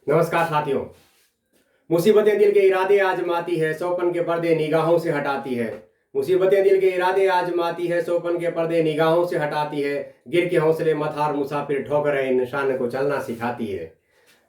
नमस्कार साथियों। मुसीबतें दिल के इरादे आजमाती है, सौपन के पर्दे निगाहों से हटाती है। मुसीबतें दिल के इरादे आजमाती है, सौपन के पर्दे निगाहों से हटाती है। गिर के हौसले मथार मुसाफिर ठोकरें निशान को चलना सिखाती है।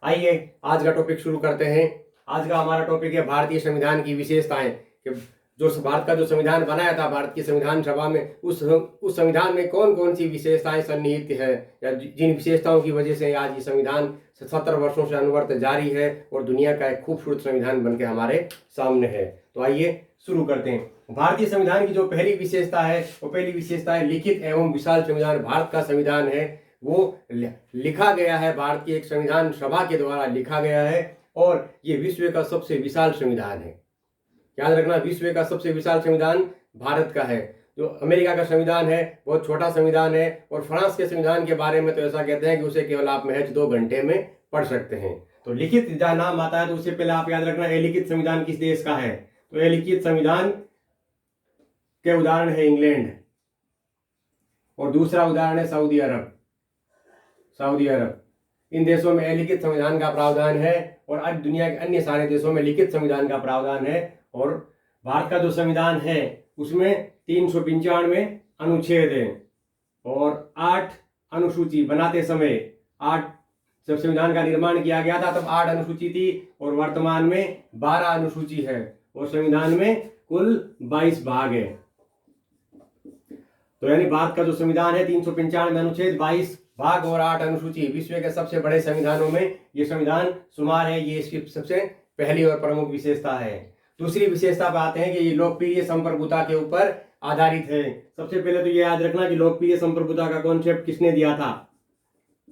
आइए आज का टॉपिक शुरू करते हैं। आज का हमारा टॉपिक है भारतीय संविधान की विशेषताएं। कि जो भारत का जो संविधान बनाया था भारत की संविधान सभा में, उस संविधान में कौन कौन सी विशेषताएं सन्निहित है, या जिन विशेषताओं की वजह से आज ये संविधान 70 वर्षों से अनवरत जारी है और दुनिया का एक खूबसूरत संविधान बनकर हमारे सामने है। तो आइए शुरू करते हैं। भारतीय संविधान की जो पहली विशेषता है, वो पहली विशेषता है लिखित एवं विशाल संविधान। भारत का संविधान है वो लिखा गया है, भारत की एक संविधान सभा के द्वारा लिखा गया है, और ये विश्व का सबसे विशाल संविधान है। याद रखना, विश्व का सबसे विशाल संविधान भारत का है। जो अमेरिका का संविधान है बहुत छोटा संविधान है, और फ्रांस के संविधान के बारे में तो ऐसा कहते हैं कि उसे केवल आप महज 2 घंटे में पढ़ सकते हैं। तो लिखित जहाँ नाम आता है तो उससे पहले आप याद रखना लिखित संविधान किस देश का है। तो लिखित संविधान के उदाहरण है इंग्लैंड, और दूसरा उदाहरण है सऊदी अरब। इन देशों में लिखित संविधान का प्रावधान है, और आज दुनिया के अन्य सारे देशों में लिखित संविधान का प्रावधान है। और भारत का जो संविधान है उसमें 395 अनुच्छेद है और 8 अनुसूची। बनाते समय 8, जब संविधान का निर्माण किया गया था तब 8 अनुसूची थी, और वर्तमान में 12 अनुसूची है, और संविधान में कुल 22 भाग है। तो यानी भारत का जो संविधान है 395 अनुच्छेद, 22 भाग और 8 अनुसूची। विश्व के सबसे बड़े संविधानों में ये संविधान शुमार है। ये इसकी सबसे पहली और प्रमुख विशेषता है। दूसरी विशेषता पे आते हैं कि ये लोकप्रिय संप्रभुता के ऊपर आधारित है। सबसे पहले तो ये याद रखना कि लोकप्रिय संप्रभुता का कॉन्सेप्ट किसने दिया था।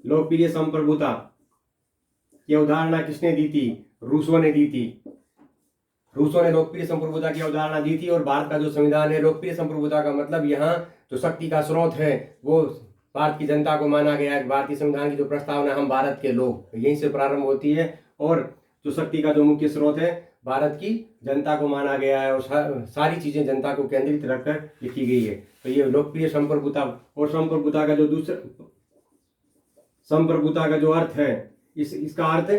लोकप्रिय संप्रभुता की अवधारणा किसने दी थी? रूसो ने दी थी। रूसो ने लोकप्रिय संप्रभुता की अवधारणा दी थी। और भारत का जो संविधान है, लोकप्रिय संप्रभुता का मतलब यहाँ जो शक्ति का स्रोत है वो भारत की जनता को माना गया है। भारतीय संविधान की जो प्रस्तावना हम भारत के लोग, यहीं से प्रारंभ होती है, और जो शक्ति का जो मुख्य स्रोत है भारत की जनता को माना गया है, और सारी चीजें जनता को केंद्रित रखकर लिखी गई है। तो ये लोकप्रिय संप्रभुता। और संप्रभुता का जो दूसरा संप्रभुता का जो अर्थ है, इसका अर्थ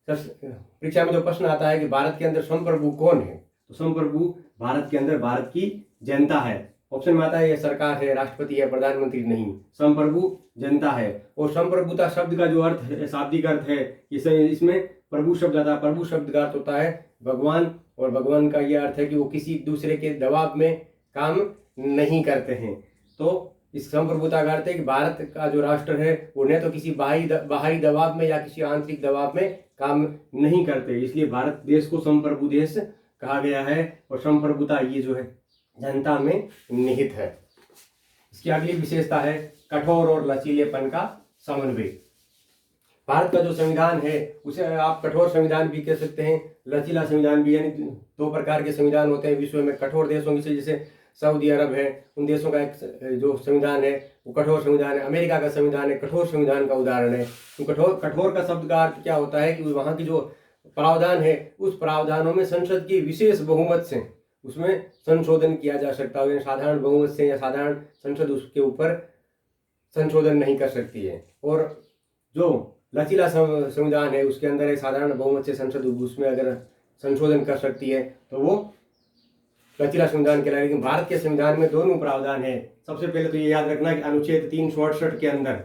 परीक्षा में जो प्रश्न आता है कि भारत के अंदर संप्रभु कौन है, तो संप्रभु भारत के अंदर भारत की जनता है। ऑप्शन में आता है ये सरकार है, राष्ट्रपति है, प्रधानमंत्री नहीं। संप्रभु जनता है। और संप्रभुता शब्द का जो अर्थ है, शाब्दिक अर्थ है, इसमें प्रभु शब्द आता है। प्रभु शब्द का अर्थ होता है भगवान, और भगवान का यह अर्थ है कि वो किसी दूसरे के दबाव में काम नहीं करते हैं। तो इस संप्रभुता का अर्थ है कि भारत का जो राष्ट्र है वो न तो किसी बाहरी दबाव में या किसी आंतरिक दबाव में काम नहीं करते, इसलिए भारत देश को संप्रभु देश कहा गया है। और संप्रभुता ये जो है जनता में निहित है। इसकी अगली विशेषता है कठोर और लचीलेपन का समन्वय। भारत का जो संविधान है उसे आप कठोर संविधान भी कह सकते हैं, लचीला संविधान भी। यानी 2 प्रकार के संविधान होते हैं विश्व में। कठोर देशों में से जैसे सऊदी अरब है, उन देशों का एक जो संविधान है वो कठोर संविधान है। अमेरिका का संविधान है कठोर संविधान का उदाहरण है। तो कठोर का शब्द का अर्थ क्या होता है कि वहाँ की जो प्रावधान है उस प्रावधानों में संसद की विशेष बहुमत से उसमें संशोधन किया जा सकता है। साधारण बहुमत से या साधारण संसद उसके ऊपर संशोधन नहीं कर सकती है। और जो लचीला संविधान है उसके अंदर एक साधारण बहुमत से संसद उसमें अगर संशोधन कर सकती है तो वो लचीला संविधान कहलाएगा। लेकिन भारत के संविधान में दोनों प्रावधान है। सबसे पहले तो ये याद रखना कि अनुच्छेद 368 के अंदर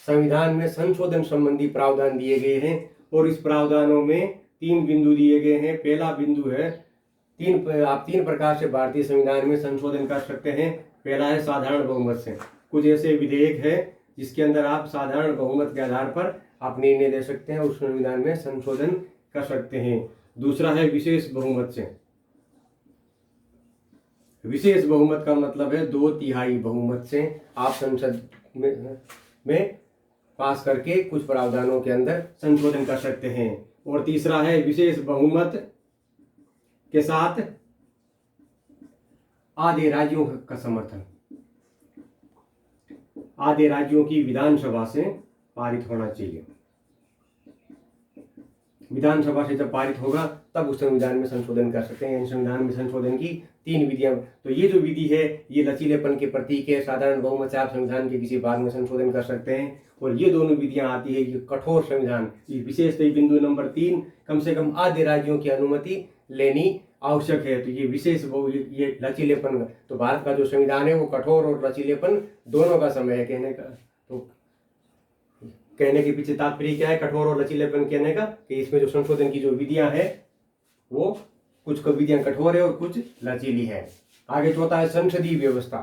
संविधान में संशोधन संबंधी प्रावधान दिए गए हैं, और इस प्रावधानों में 3 बिंदु दिए गए हैं। पहला बिंदु है आप 3 प्रकार से भारतीय संविधान में संशोधन कर सकते हैं। पहला है साधारण बहुमत से। कुछ ऐसे विधेयक है जिसके अंदर आप साधारण बहुमत के आधार पर आप निर्णय ले सकते हैं, उस संविधान में संशोधन कर सकते हैं। दूसरा है विशेष बहुमत से। विशेष बहुमत का मतलब है 2/3 बहुमत से आप संसद में पास करके कुछ प्रावधानों के अंदर संशोधन कर सकते हैं। और तीसरा है विशेष बहुमत के साथ आधे राज्यों का समर्थन। आधे राज्यों की विधानसभा से पारित होना चाहिए। विधानसभा से जब पारित होगा तब उस संविधान में संशोधन कर सकते हैं। संविधान में संशोधन की 3 विधियां, तो ये जो विधि है ये लचीलेपन के प्रतीक है। साधारण बहुमत से आप संविधान के किसी भाग में संशोधन कर सकते हैं। और ये दोनों विधियां आती है कि कठोर संविधान, विशेषतः बिंदु नंबर 3, कम से कम आधे राज्यों की अनुमति लेनी आवश्यक है। तो ये विशेष ये लचीलेपन, तो भारत का जो संविधान है वो कठोर और लचीलेपन दोनों का समय है कहने का। तो कहने के पीछे तात्पर्य क्या है कठोर और लचीलेपन कहने का, कि इसमें जो संशोधन की जो विधियां है वो कुछ विधियां कठोर है और कुछ लचीली है। आगे चौथा है संसदीय व्यवस्था।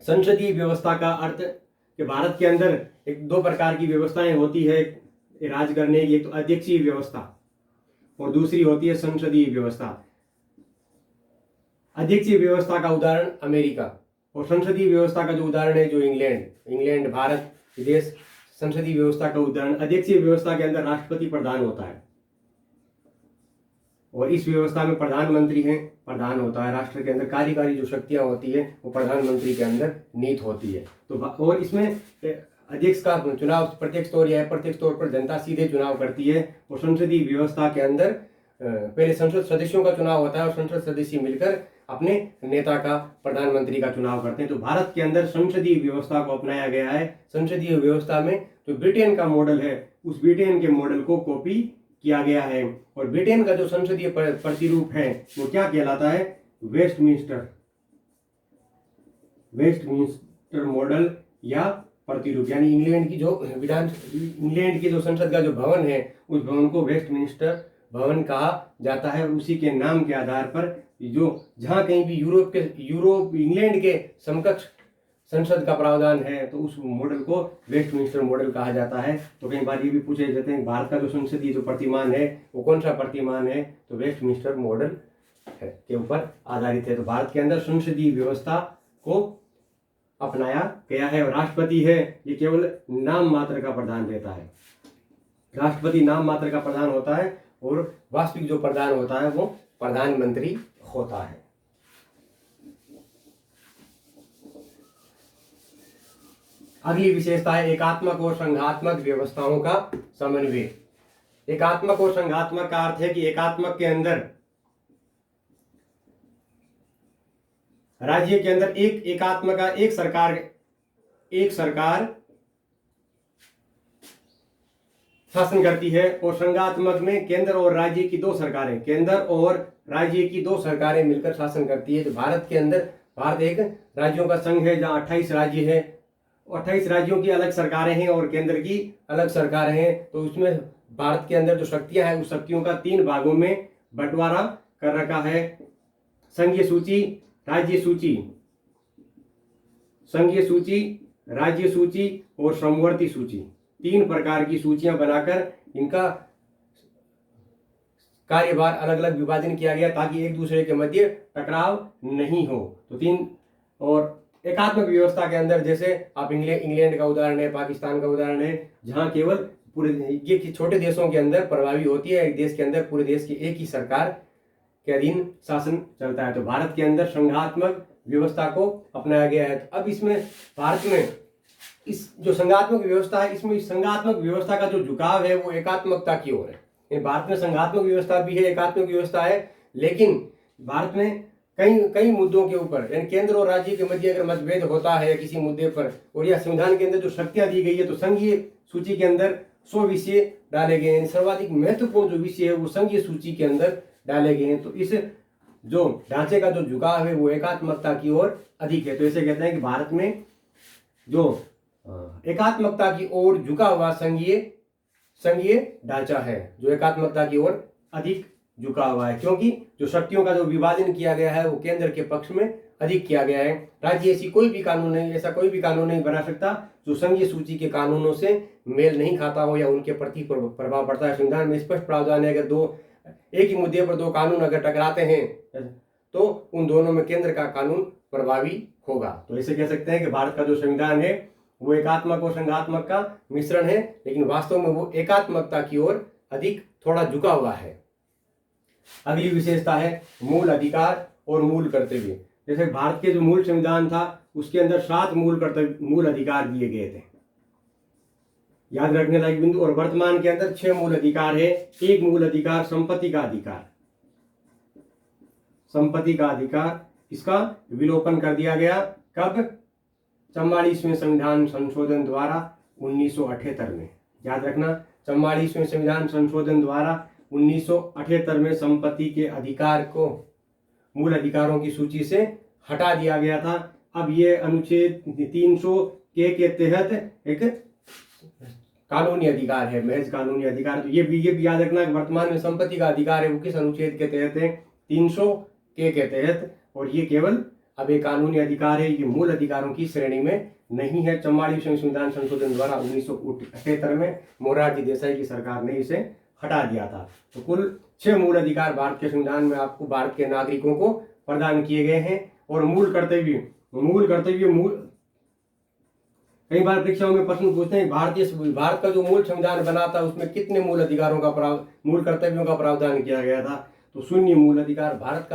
संसदीय व्यवस्था का अर्थ कि भारत के अंदर 2 प्रकार की व्यवस्थाएं होती है राज करने की। एक तो अध्यक्षीय व्यवस्था और दूसरी होती है संसदीय व्यवस्था। अध्यक्षीय व्यवस्था का उदाहरण अमेरिका, और संसदीय व्यवस्था का जो उदाहरण है जो इंग्लैंड भारत देश। संसदीय व्यवस्था का उदाहरण, अध्यक्षीय व्यवस्था के अंदर राष्ट्रपति प्रधान होता है और इस व्यवस्था में प्रधानमंत्री है, प्रधान होता है। राष्ट्र के अंदर कार्यकारी जो शक्तियां होती है वो प्रधानमंत्री के अंदर नीत होती है। तो और इसमें अध्यक्ष का चुनाव प्रत्यक्ष तौर या अप्रत्यक्ष तौर पर जनता सीधे चुनाव करती है। और संसदीय व्यवस्था के अंदर पहले संसद सदस्यों का चुनाव होता है और संसद सदस्य मिलकर अपने नेता का, प्रधानमंत्री का चुनाव करते हैं। तो भारत के अंदर संसदीय व्यवस्था को अपनाया गया है। संसदीय व्यवस्था में जो ब्रिटेन का मॉडल है उस ब्रिटेन के मॉडल को कॉपी किया गया है। और ब्रिटेन का जो संसदीय प्रतिरूप है वो क्या कहलाता है, वेस्टमिंस्टर मॉडल या प्रतिरूप। यानी इंग्लैंड की जो संसद का जो भवन है उस भवन को वेस्टमिंस्टर भवन कहा जाता है। उसी के नाम के आधार पर जो जहां कहीं भी इंग्लैंड के समकक्ष संसद का प्रावधान है तो उस मॉडल को वेस्टमिंस्टर मॉडल कहा जाता है। तो कई बार ये भी पूछे जाते हैं भारत का जो संसदीय जो प्रतिमान है वो कौन सा प्रतिमान है, तो वेस्टमिंस्टर मॉडल के ऊपर आधारित है। तो भारत के अंदर संसदीय व्यवस्था को अपनाया गया है। और राष्ट्रपति है ये केवल नाम मात्र का प्रधान रहता है। राष्ट्रपति नाम मात्र का प्रधान होता है और वास्तविक जो प्रधान होता है वो प्रधानमंत्री होता है। अगली विशेषता है एकात्मक और संघात्मक व्यवस्थाओं का समन्वय। एकात्मक और संघात्मक का अर्थ है कि एकात्मक के अंदर राज्य के अंदर एकात्मक का एक सरकार शासन करती है और संघात्मक में केंद्र और राज्य की 2 सरकारें मिलकर शासन करती है। तो भारत के अंदर भारत एक राज्यों का संघ है जहां 28 राज्य है। 28 राज्यों की अलग सरकारें हैं और केंद्र की अलग सरकारें हैं। तो उसमें भारत के अंदर जो शक्तियां हैं उस शक्तियों का 3 भागों में बंटवारा कर रखा है। संघीय सूची, राज्य सूची, संघीय सूची, राज्य सूची और समवर्ती सूची, 3 प्रकार की सूचियां बनाकर इनका कार्यभार अलग अलग विभाजन किया गया ताकि एक दूसरे के मध्य टकराव नहीं हो। तो 3 और एकात्मक व्यवस्था के अंदर जैसे आप इंग्लैंड का उदाहरण है, पाकिस्तान का उदाहरण है, जहां केवल पूरे ये छोटे देशों के अंदर प्रभावी होती है। एक देश के अंदर पूरे देश की एक ही सरकार के अधीन शासन चलता है। तो भारत के अंदर संघात्मक व्यवस्था को अपनाया गया है। अब इसमें भारत में इस जो संघात्मक व्यवस्था है इसमें इस संघात्मक व्यवस्था का जो झुकाव है वो एकात्मकता की ओर है। भारत में संघात्मक व्यवस्था भी है, एकात्मक व्यवस्था है, लेकिन भारत में कई मुद्दों के ऊपर यानी केंद्र और राज्य के मध्य अगर मतभेद होता है किसी मुद्दे पर और या संविधान के अंदर जो शक्तियां दी गई है तो संघीय सूची के अंदर 100 विषय डाले गए हैं। सर्वाधिक महत्वपूर्ण जो विषय है वो संघीय सूची के अंदर डाले गए हैं। तो इस जो ढांचे का जो झुकाव है वो एकात्मकता की ओर अधिक है। तो ऐसे कहते हैं कि भारत में जो एकात्मकता की ओर झुका हुआ संघीय ढांचा है, जो एकात्मकता की ओर अधिक झुका हुआ है, क्योंकि जो शक्तियों का जो विभाजन किया गया है वो केंद्र के पक्ष में अधिक किया गया है। राज्य ऐसा कोई भी कानून नहीं बना सकता जो संघीय सूची के कानूनों से मेल नहीं खाता हो या उनके प्रति प्रभाव पड़ता है। संविधान में स्पष्ट प्रावधान है अगर एक ही मुद्दे पर 2 कानून अगर टकराते हैं तो उन दोनों में केंद्र का कानून प्रभावी होगा। तो ऐसे कह सकते हैं कि भारत का जो संविधान है वो एकात्मक और संघात्मक का मिश्रण है, लेकिन वास्तव में वो एकात्मकता की ओर अधिक थोड़ा झुका हुआ है। अगली विशेषता है मूल अधिकार और मूल कर्तव्य। जैसे भारत के जो मूल संविधान था उसके अंदर 7 मूल अधिकार दिए गए थे। याद रखने लायक बिंदु। और वर्तमान के अंदर 6 मूल अधिकार है। एक मूल अधिकार संपत्ति का अधिकार, संपत्ति का अधिकार, इसका विलोपन कर दिया गया कब? 44वें संविधान संशोधन द्वारा 1978 में। याद रखना, 44वें संविधान संशोधन द्वारा 1978 में संपत्ति के अधिकार को मूल अधिकारों की सूची से हटा दिया गया था। अब ये अनुच्छेद 300 के तहत एक कानूनी अधिकार है, महज कानूनी अधिकार। तो ये भी याद रखना कि वर्तमान में संपत्ति का अधिकार है वो किस अनुच्छेद के तहत है? 300 के तहत। और ये केवल अब एक कानूनी अधिकार है, ये मूल अधिकारों की श्रेणी में नहीं है। 44वें संविधान संशोधन द्वारा 1978 में मोरारजी देसाई की सरकार ने इसे हटा दिया था। तो कुल 6 मूल अधिकार भारत के संविधान में आपको भारत के नागरिकों को प्रदान किए गए हैं। और मूल कर्तव्य कई बार परीक्षाओं में प्रश्न पूछते हैं भारत का जो मूल संविधान बना था उसमें कितने मूल अधिकारों का मूल कर्तव्यों का प्रावधान किया गया था? तो 0 मूल अधिकार। भारत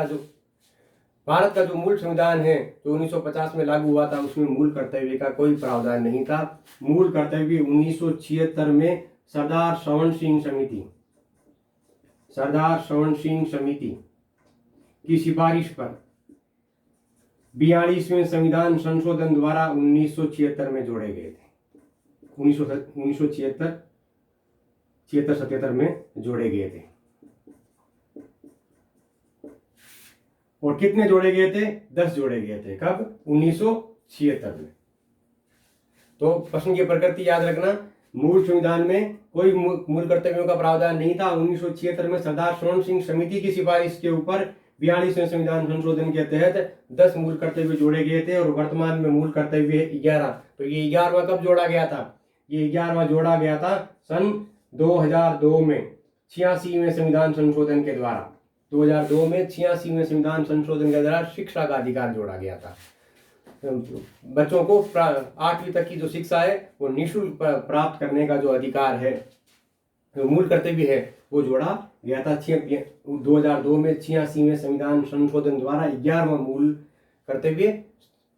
का जो मूल संविधान है जो 1950 में लागू हुआ था उसमें मूल कर्तव्य का कोई प्रावधान नहीं था। मूल कर्तव्य 1976 में सरदार श्रवण सिंह समिति की सिफारिश पर 42वें संविधान संशोधन द्वारा 1976 में जोड़े गए थे। 1977 में जोड़े गए थे। और कितने जोड़े गए थे? 10 जोड़े गए थे। कब? 1976 में। तो प्रश्न की प्रकृति याद रखना, मूल संविधान में कोई मूल कर्तव्यों का प्रावधान नहीं था। 1976 में सरदार श्रवण सिंह समिति की सिफारिश के ऊपर 42वें संविधान संशोधन के तहत 10 मूल कर्तव्य जोड़े गए थे। और वर्तमान में मूल कर्तव्य है 11। तो ये 11वां कब जोड़ा गया था? ये 11वां जोड़ा गया था सन 2002 में 86वें संविधान संशोधन के द्वारा। 2002 में 86वें संविधान संशोधन के द्वारा शिक्षा का अधिकार जोड़ा गया था। बच्चों को 8वीं तक की जो शिक्षा है वो निःशुल्क प्राप्त करने का जो अधिकार है, जो मूल कर्तव्य है, वो जोड़ा गया था। 2002 में 86वें संविधान संशोधन द्वारा 11वां मूल कर्तव्य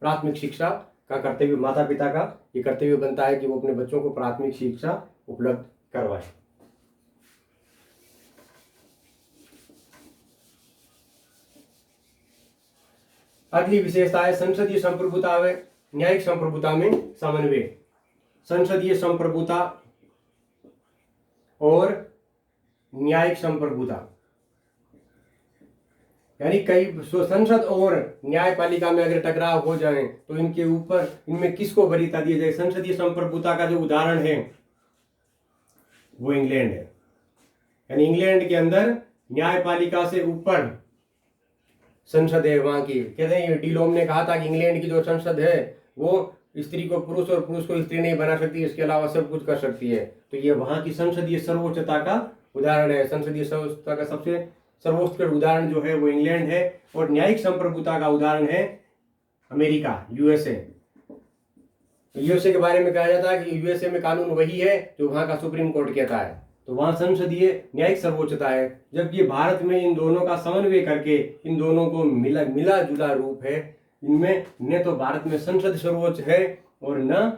प्राथमिक शिक्षा का कर्तव्य माता पिता का ये कर्तव्य बनता है कि वो अपने बच्चों को प्राथमिक शिक्षा उपलब्ध करवाए। अगली विशेषता है संसदीय संप्रभुता व न्यायिक संप्रभुता में समन्वय। संसदीय संप्रभुता और न्यायिक संप्रभुता, यानी कई संसद और न्यायपालिका में अगर टकराव हो जाए तो इनमें किसको वरीयता दी जाए? संसदीय संप्रभुता का जो उदाहरण है वो इंग्लैंड है। यानी इंग्लैंड के अंदर न्यायपालिका से ऊपर संसद है वहां की। कहते हैं डीलोम ने कहा था कि इंग्लैंड की जो संसद है वो स्त्री को पुरुष और पुरुष को स्त्री नहीं बना सकती, इसके अलावा सब कुछ कर सकती है। तो ये वहां की संसदीय सर्वोच्चता का उदाहरण है। संसदीय सर्वोच्चता का सबसे सर्वोच्च उदाहरण जो है वो इंग्लैंड है। और न्यायिक संप्रभुता का उदाहरण है अमेरिका, यूएसए। यूएसए के बारे में कहा जाता है कि यूएसए में कानून वही है जो वहां का सुप्रीम कोर्ट कहता है। तो वहां संसदीय न्यायिक सर्वोच्चता है। जबकि भारत में इन दोनों का समन्वय करके इन दोनों को मिला जुला रूप है। इनमें न तो भारत में संसद सर्वोच्च है और न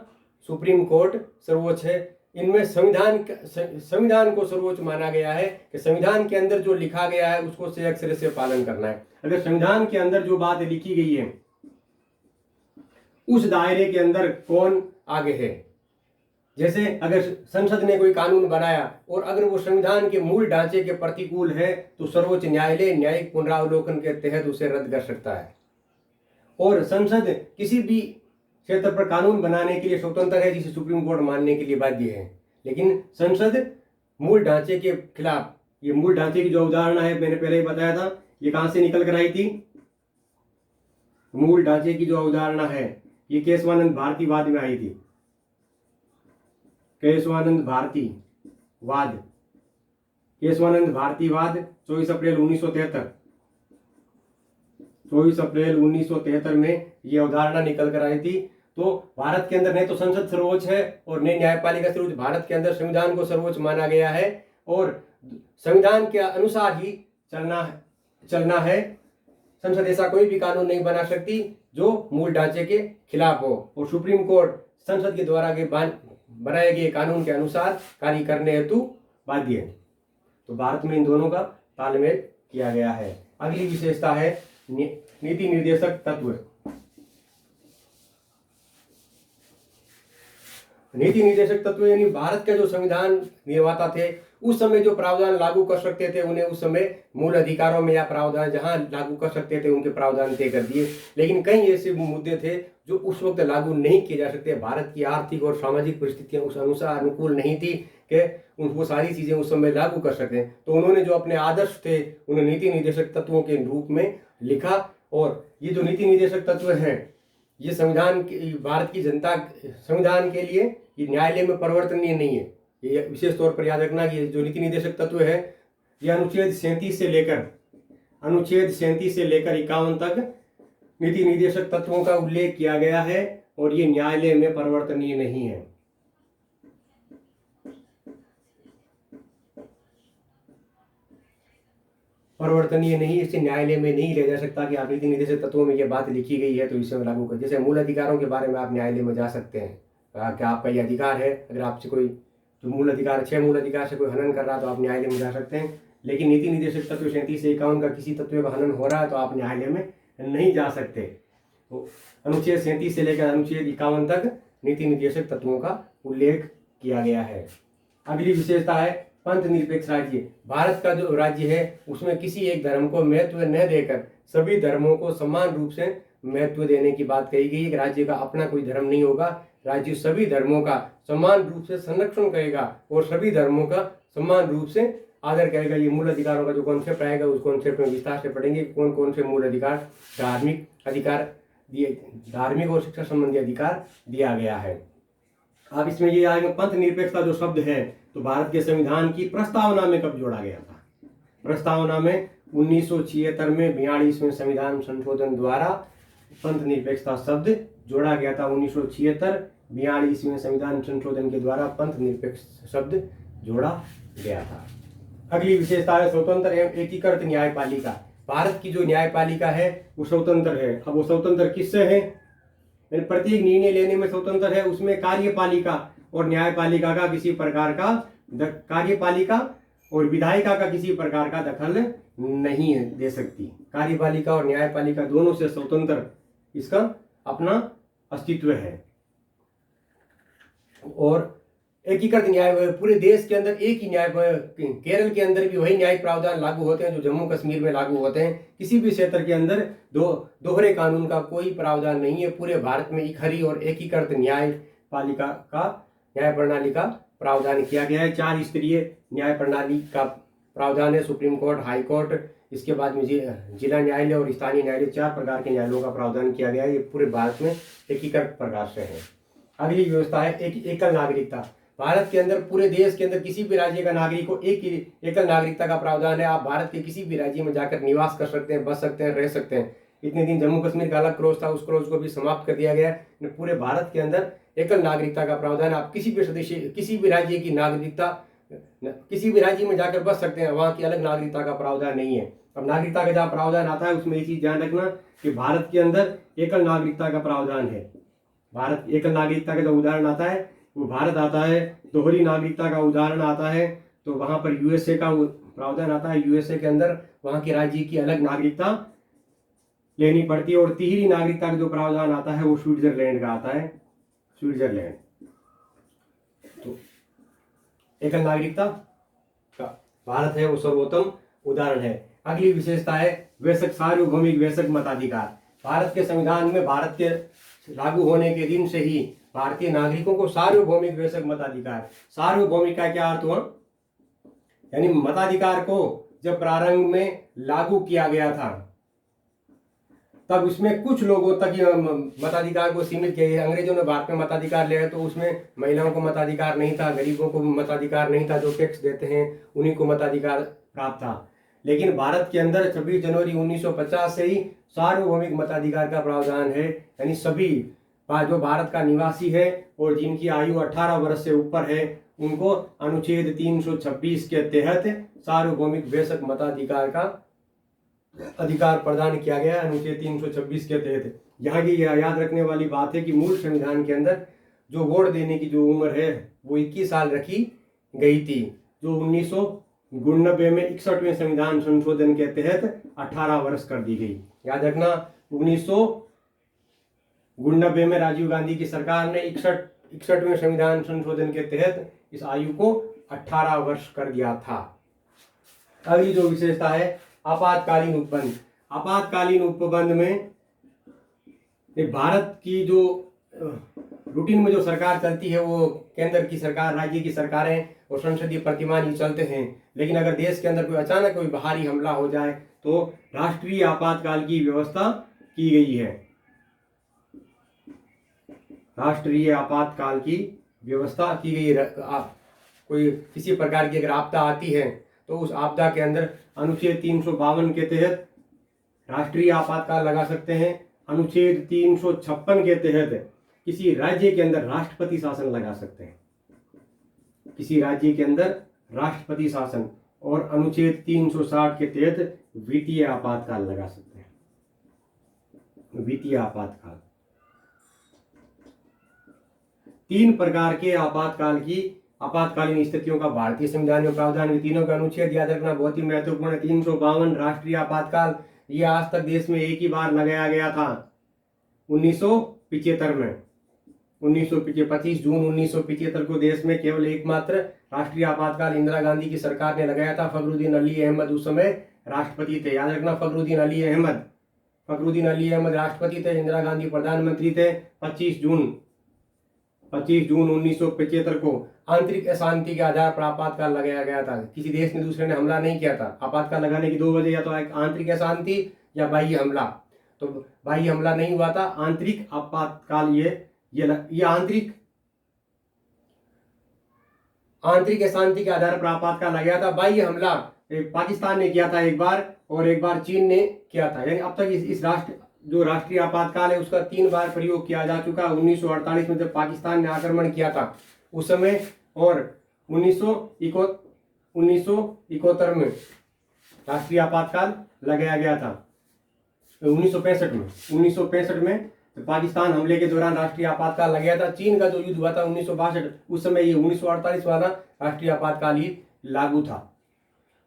सुप्रीम कोर्ट सर्वोच्च है। इनमें संविधान को सर्वोच्च माना गया है कि संविधान के अंदर जो लिखा गया है उसको से अक्षर से पालन करना है। अगर संविधान के अंदर जो बात लिखी गई है उस दायरे के अंदर कौन आगे है। जैसे अगर संसद ने कोई कानून बनाया और अगर वो संविधान के मूल ढांचे के प्रतिकूल है तो सर्वोच्च न्यायालय न्यायिक पुनरावलोकन के तहत उसे रद्द कर सकता है। और संसद किसी भी क्षेत्र पर कानून बनाने के लिए स्वतंत्र है, जिसे सुप्रीम कोर्ट मानने के लिए बाध्य है। लेकिन संसद मूल ढांचे के खिलाफ, ये मूल ढांचे की जो अवधारणा है मैंने पहले ही बताया था, ये कहां से निकल कर आई थी? मूल ढांचे की जो अवधारणा है ये केशवानंद भारतीवाद में आई थी। केशवानंद भारतीवाद 24 अप्रैल 1973 में ये अवधारणा निकल कर आई थी। तो भारत के अंदर नहीं तो संसद सर्वोच्च है और नहीं न्यायपालिका सर्वोच्च। भारत के अंदर संविधान को सर्वोच्च माना गया है और संविधान के अनुसार ही चलना है। संसद ऐसा कोई भी कानून नहीं बना सकती जो मूल ढांचे के खिलाफ हो। और सुप्रीम कोर्ट संसद के द्वारा के बनाए गए कानून के अनुसार कार्य करने हेतु बाध्य है। तो भारत में इन दोनों का तालमेल किया गया है। अगली विशेषता है नीति निर्देशक तत्व। नीति निर्देशक तत्व यानी भारत के जो संविधान निर्माता थे उस समय जो प्रावधान लागू कर सकते थे उन्हें उस समय मूल अधिकारों में या प्रावधान जहां लागू कर सकते थे उनके प्रावधान तय कर दिए। लेकिन कई ऐसे मुद्दे थे जो उस वक्त लागू नहीं किए जा सकते। भारत की आर्थिक और सामाजिक परिस्थितियां उस अनुसार अनुकूल नहीं थी कि वो सारी चीजें उस समय लागू कर सकें। तो उन्होंने जो अपने आदर्श थे उन्हें नीति निर्देशक तत्वों के रूप में लिखा। और ये जो नीति निर्देशक तत्व हैं ये संविधान भारत की जनता संविधान के लिए ये न्यायालय में परिवर्तनीय नहीं है। ये विशेष तौर पर याद रखना कि जो नीति निर्देशक तत्व है ये अनुच्छेद 37 से लेकर 51 तक नीति निर्देशक तत्वों का उल्लेख किया गया है और ये न्यायालय में परिवर्तनीय नहीं है। परिवर्तनीय नहीं, इसे न्यायालय में नहीं ले जा सकता कि आप नीति निर्देशक तत्वों में ये बात लिखी गई है तो इसे लागू कर। जैसे मूल अधिकारों के बारे में आप न्यायालय में जा सकते हैं कि आपका ये अधिकार है। अगर आपसे कोई जो मूल अधिकार 6 मूल अधिकार से कोई हनन कर रहा है तो आप न्यायालय में जा सकते हैं। लेकिन नीति निर्देशक तत्व 37 से 51 का किसी तत्व का हनन हो रहा है तो आप न्यायालय में नहीं जा सकते। तो अनुच्छेद 37 से लेकर अनुच्छेद 51 तक नीति निर्देशक तत्वों का उल्लेख किया गया है। अगली विशेषता है पंथ निरपेक्ष राज्य। भारत का जो राज्य है उसमें किसी एक धर्म को महत्व न देकर सभी धर्मों को समान रूप से महत्व देने की बात कही गई है। राज्य का अपना कोई धर्म नहीं होगा, राज्य सभी धर्मों का समान रूप से संरक्षण करेगा और सभी धर्मों का समान रूप से आदर करेगा। ये मूल अधिकारों का जो कॉन्सेप्ट आएगा उस कॉन्सेप्ट में विस्तार से पढ़ेंगे कौन कौन से मूल अधिकार धार्मिक अधिकार दिए, धार्मिक और शिक्षा संबंधी अधिकार दिया गया है। अब इसमें ये आएगा पंथ निरपेक्षता जो शब्द है तो भारत के संविधान की प्रस्तावना में कब जोड़ा गया था? प्रस्तावना में 1976 में 42वें संविधान संशोधन द्वारा पंथ निरपेक्षता शब्द जोड़ा गया था। 1976 42वें संविधान संशोधन के द्वारा पंथ निरपेक्ष शब्द जोड़ा गया था। अगली विशेषता है स्वतंत्र एवं एकीकृत न्यायपालिका। भारत की जो न्यायपालिका है वो स्वतंत्र है। अब वो स्वतंत्र किससे है? प्रत्येक निर्णय लेने में स्वतंत्र है। उसमें कार्यपालिका और न्यायपालिका का किसी प्रकार का कार्यपालिका और विधायिका का किसी प्रकार का दखल नहीं दे सकती। कार्यपालिका और न्यायपालिका दोनों से स्वतंत्र इसका अपना अस्तित्व है। और एकीकृत न्याय पूरे देश के अंदर एक ही न्याय, केरल के अंदर भी वही न्यायिक प्रावधान लागू होते हैं जो जम्मू कश्मीर में लागू होते हैं। किसी भी क्षेत्र के अंदर दोहरे कानून का कोई प्रावधान नहीं है। पूरे भारत में एक खरी और एकीकृत न्याय प्रणाली का प्रावधान किया गया है। 4 स्तरीय न्याय प्रणाली का प्रावधान है। सुप्रीम कोर्ट, हाई कोर्ट, इसके बाद में जिला न्यायालय और स्थानीय न्यायालय 4 प्रकार के न्यायालयों का प्रावधान किया गया है। ये पूरे भारत में एकीकृत प्रकार से है। अगली व्यवस्था है एकल नागरिकता। भारत के अंदर पूरे देश के अंदर किसी भी राज्य का नागरिक को एकल नागरिकता का प्रावधान है। आप भारत के किसी भी राज्य में जाकर निवास कर सकते हैं, बस सकते हैं, रह सकते हैं। इतने दिन जम्मू कश्मीर का अलग क्रोज था, उस क्रोज को भी समाप्त कर दिया गया है। पूरे भारत के अंदर एकल नागरिकता का प्रावधान। आप किसी भी राज्य की नागरिकता किसी भी राज्य में जाकर बस सकते हैं, वहाँ की अलग नागरिकता का प्रावधान नहीं है। अब नागरिकता का जहाँ प्रावधान आता है उसमें ये चीज ध्यान रखना कि भारत के अंदर एकल नागरिकता का प्रावधान है। भारत एकल नागरिकता का जो उदाहरण आता है वो भारत आता है। दोहरी नागरिकता का उदाहरण आता है तो वहां पर यूएसए का प्रावधान आता है। यूएसए के अंदर वहां के राज्य की अलग नागरिकता लेनी पड़ती है। और तिहरी नागरिकता का जो प्रावधान आता है वो स्विट्जरलैंड का आता है। स्विट्जरलैंड तो एकल नागरिकता का भारत है वो सर्वोत्तम उदाहरण है। अगली विशेषता है वैश्विक सार्वभौमिक वैश्विक मताधिकार। भारत के संविधान में भारत के लागू होने के दिन से ही भारतीय नागरिकों को सार्वभौमिक वैश्विक मताधिकार। सार्वभौमिक का क्या अर्थ हुआ? यानी मताधिकार को जब प्रारंभ में लागू किया गया था तब उसमें कुछ लोगों तक मताधिकार को सीमित किया गया। अंग्रेजों ने भारत में मताधिकार लिया तो उसमें महिलाओं को मताधिकार नहीं था, गरीबों को मताधिकार नहीं था, जो टैक्स देते हैं उन्हीं को मताधिकार प्राप्त था। लेकिन भारत के अंदर 26 जनवरी 1950 से ही सार्वभौमिक मताधिकार का प्रावधान है। यानी सभी जो भारत का निवासी है और जिनकी आयु 18 वर्ष से ऊपर है उनको अनुच्छेद 326 के तहत सार्वभौमिक वैश्विक मताधिकार का अधिकार प्रदान किया गया है। अनुच्छेद 326 के तहत। यहाँ की याद रखने वाली बात है कि मूल संविधान के अंदर जो वोट देने की जो उम्र है वो 21 साल रखी गई थी, जो 1999 में 61वें संविधान संशोधन के तहत 18 वर्ष कर दी गई। याद रखना, 1999 में राजीव गांधी की सरकार ने 61वें संविधान संशोधन के तहत इस आयु को 18 वर्ष कर दिया था। अगली जो विशेषता है आपातकालीन उपबंध। आपातकालीन उपबंध में भारत की जो रूटीन में जो सरकार चलती है वो केंद्र की सरकार, राज्य की सरकारें और संसदीय प्रतिमान ही चलते हैं। लेकिन अगर देश के अंदर कोई अचानक कोई बाहरी हमला हो जाए तो राष्ट्रीय आपातकाल की व्यवस्था की गई है। राष्ट्रीय आपातकाल की व्यवस्था की गई है। कोई किसी प्रकार की अगर आपदा आती है तो उस आपदा के अंदर अनुच्छेद 352 के तहत राष्ट्रीय आपातकाल लगा सकते हैं। अनुच्छेद 356 के तहत किसी राज्य के अंदर राष्ट्रपति शासन लगा सकते हैं, किसी राज्य के अंदर राष्ट्रपति शासन, और अनुच्छेद 360 के तहत वित्तीय आपातकाल लगा सकते हैं। वित्तीय आपातकाल, 3 प्रकार के आपातकाल की आपातकालीन स्थितियों का भारतीय संविधान में प्रावधान है। तीनों का अनुच्छेद याद रखना बहुत ही महत्वपूर्ण है। 352 राष्ट्रीय आपातकाल, ये आज तक देश में एक ही बार लगाया गया था 1975 में। 25 जून 1975 को देश में केवल एकमात्र राष्ट्रीय आपातकाल इंदिरा गांधी की सरकार ने लगाया था। फखरुद्दीन अली अहमद उस समय राष्ट्रपति थे। याद रखना, फखरुद्दीन अली अहमद राष्ट्रपति थे, इंदिरा गांधी प्रधानमंत्री थे। 25 जून 1975 को आंतरिक अशांति के आधार पर आपातकाल लगाया गया था। किसी देश ने दूसरे ने हमला नहीं किया था। आपातकाल लगाने की 2 वजह, या तो एक आंतरिक अशांति या बाह्य हमला। तो बाह्य हमला नहीं हुआ था, आंतरिक आपातकाल ये आंतरिक अशांति के आधार पर आपातकाल लगाया था। बाह्य हमला पाकिस्तान ने किया था एक बार, और एक बार चीन ने किया था। यानी अब तक इस जो राष्ट्रीय आपातकाल है उसका 3 बार प्रयोग किया जा चुका। 1948 में जब पाकिस्तान ने आक्रमण किया था उस समय, और 1971 में राष्ट्रीय आपातकाल लगाया गया था। 1965 में पाकिस्तान हमले के दौरान राष्ट्रीय आपातकाल लगाया था। चीन का जो युद्ध हुआ था 1962, उस समय ये 1948 वाला राष्ट्रीय आपातकाल ही लागू था।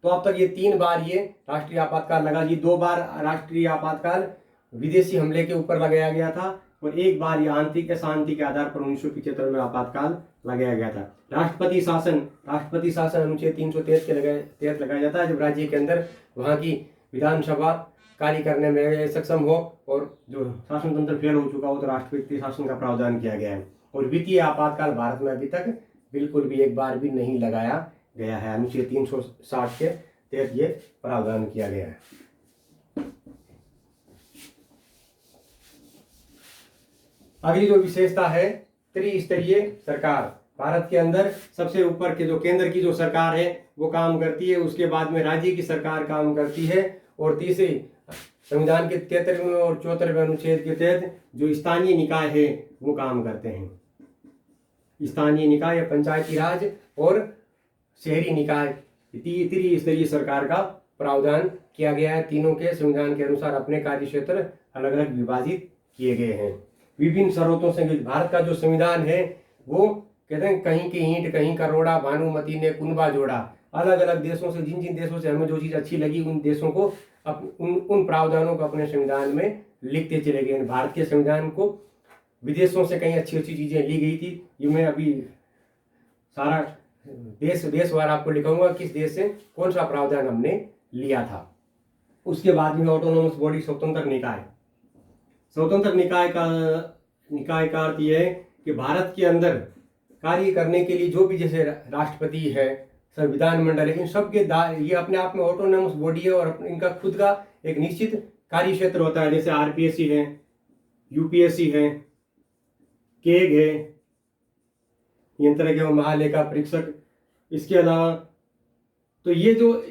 तो अब तक ये 3 बार ये राष्ट्रीय आपातकाल लगा। ये 2 बार राष्ट्रीय आपातकाल विदेशी हमले के ऊपर लगाया गया था, और एक बार ये आंतरिक अशांति के आधार पर 1975 में आपातकाल लगाया गया था। राष्ट्रपति शासन अनुच्छेद 333 के तहत लगाया जाता है, जब राज्य के अंदर वहाँ की विधानसभा कार्य करने में सक्षम हो और जो शासन तंत्र फेल हो चुका हो तो राष्ट्रपति शासन का प्रावधान किया गया है। और वित्तीय आपातकाल भारत में अभी तक बिल्कुल भी एक बार भी नहीं लगाया गया है। अनुच्छेद 360 के तहत ये प्रावधान किया गया है। अगली जो विशेषता है त्रिस्तरीय सरकार। भारत के अंदर सबसे ऊपर के जो केंद्र की जो सरकार है वो काम करती है, उसके बाद में राज्य की सरकार काम करती है, और तीसरे संविधान के 73वें और 74वें अनुच्छेद के तहत जो स्थानीय निकाय है वो काम करते हैं। स्थानीय निकाय, पंचायती राज और शहरी निकाय, त्रिस्तरीय सरकार का प्रावधान किया गया है। तीनों के संविधान के अनुसार अपने कार्य क्षेत्र अलग अलग विभाजित किए गए हैं। विभिन्न स्रोतों से भारत का जो संविधान है वो कहते हैं कहीं की ईंट कहीं का रोड़ा, भानुमति ने कुनबा जोड़ा। अलग अलग देशों से जिन देशों से हमें जो चीज़ अच्छी लगी उन देशों को उन प्रावधानों को अपने संविधान में लिखते चले गए। भारत के संविधान को विदेशों से कहीं अच्छी चीज़ें ली गई थी। ये मैं अभी सारा देशवार आपको लिखूंगा किस देश से कौन सा प्रावधान हमने लिया था। उसके बाद में ऑटोनोमस बॉडी, स्वतंत्र निकाय का अर्थ यह है कि भारत के अंदर कार्य करने के लिए जो भी जैसे राष्ट्रपति है, संविधान मंडल है, इन सब के ये अपने आप में ऑटोनोमस बॉडी है और इनका खुद का एक निश्चित कार्य क्षेत्र होता है। जैसे आरपीएससी है, यूपीएससी है, केग है, इन तरह के महालेखा परीक्षक। इसके अलावा तो ये जो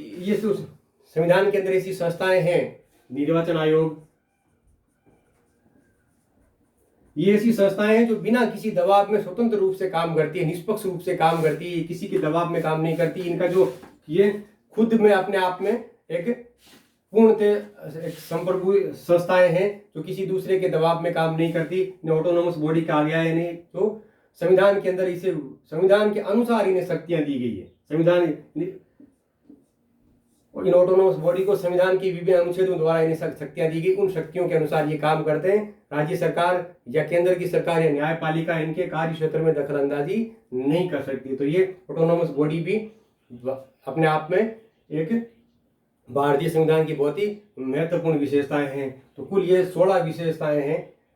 संविधान के अंदर ऐसी संस्थाएं हैं, निर्वाचन आयोग, ये ऐसी संस्थाएं हैं जो बिना किसी दबाव में स्वतंत्र रूप से काम करती है, निष्पक्ष रूप से काम करती है, किसी के दबाव में काम नहीं करती। इनका जो ये खुद में अपने आप में एक पूर्णतः संप्रभु संस्थाएं हैं जो किसी दूसरे के दबाव में काम नहीं करती। ऑटोनोमस बॉडी कहा गया है, नहीं तो संविधान के अंदर इसे संविधान के अनुसार इन्हें शक्तियां दी गई है। संविधान इन ऑटोनोमस बॉडी को संविधान के विभिन्न अनुच्छेदों द्वारा इन्हें शक्तियां दी गई। उन शक्तियों के अनुसार ये काम करते हैं। राज्य सरकार या केंद्र की सरकार या न्यायपालिका इनके कार्य क्षेत्र में दखल अंदाजी नहीं कर सकती। तो ये ऑटोनोमस बॉडी भी अपने आप में एक भारतीय संविधान की बहुत ही महत्वपूर्ण विशेषताएं हैं। तो कुल ये 16 विशेषताएं हैं